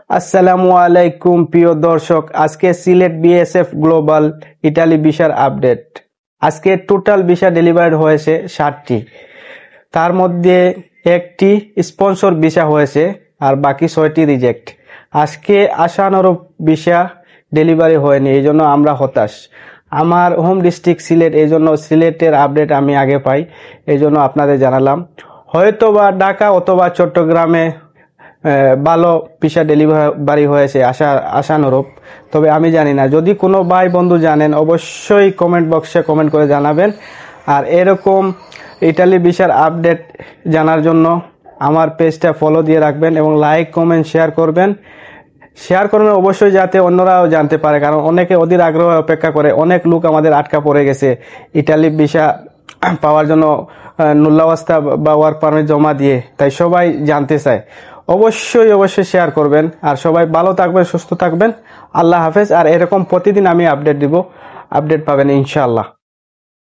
আসসালামু আলাইকুম প্রিয় দর্শক, আজকে সিলেট বিএসএফ গ্লোবাল ইটালি ভিসার আপডেট। আজকে টোটাল ভিসা ডেলিভারি হয়েছে 60টি, তার মধ্যে একটি স্পন্সর ভিসা হয়েছে আর বাকি 6টি রিজেক্ট। আজকে আশানুরূপ ভিসা ডেলিভারি হয়নি, এই জন্য আমরা হতাশ। আমার হোম ডিস্ট্রিক্ট সিলেট, এই জন্য সিলেটের আপডেট আমি আগে পাই, এই জন্য আপনাদের জানালাম। হয়তোবা ঢাকা অথবা চট্টগ্রামে ভালো ভিসা ডেলিভারি হয়েছে আশানুরূপ, তবে আমি জানি না। যদি কোনো ভাই বন্ধু জানেন অবশ্যই কমেন্ট বক্সে কমেন্ট করে জানাবেন। আর এরকম ইটালি ভিসার আপডেট জানার জন্য আমার পেজটা ফলো দিয়ে রাখবেন এবং লাইক কমেন্ট শেয়ার করবেন অবশ্যই, যাতে অন্যরাও জানতে পারে, কারণ অনেকে অধীর আগ্রহে অপেক্ষা করে। অনেক লোক আমাদের আটকা পড়ে গেছে ইটালি ভিসা পাওয়ার জন্য নুল্লাওয়াস্তা বা ওয়ার্ক পারমিট জমা দিয়ে, তাই সবাই জানতে চায়। অবশ্যই শেয়ার করবেন। আর সবাই ভালো থাকবেন, সুস্থ থাকবেন। আল্লাহ হাফেজ। আর এরকম প্রতিদিন আমি আপডেট দিব, আপডেট পাবেন ইনশাআল্লাহ।